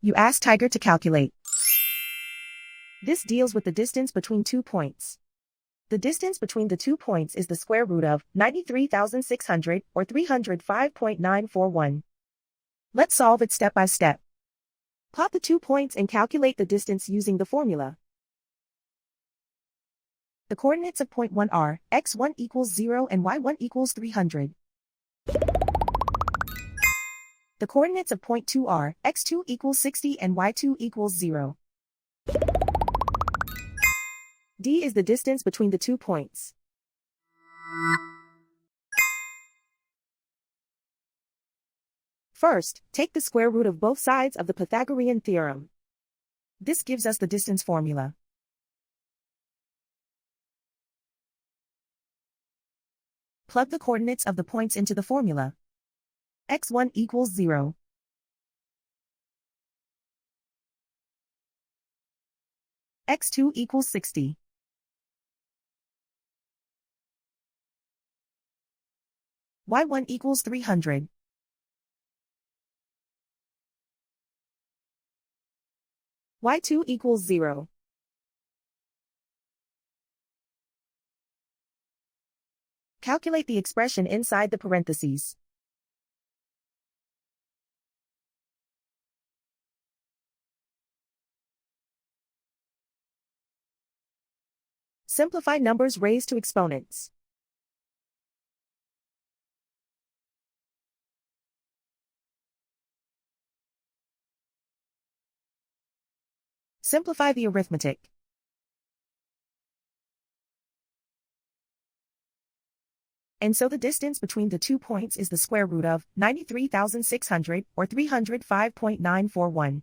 You ask Tiger to calculate. This deals with the distance between 2 points. The distance between the 2 points is the square root of 93,600 or 305.941. Let's solve it step by step. Plot the 2 points and calculate the distance using the formula. The coordinates of point 1 are x1 equals 0 and y1 equals 300. The coordinates of point 2 are x2 equals 60 and y2 equals 0. D is the distance between the 2 points. First, take the square root of both sides of the Pythagorean theorem. This gives us the distance formula. Plug the coordinates of the points into the formula. x1 equals 0. x2 equals 60. y1 equals 300. y2 equals 0. Calculate the expression inside the parentheses. Simplify numbers raised to exponents. Simplify the arithmetic. And so the distance between the 2 points is the square root of 93,600 or 305.941.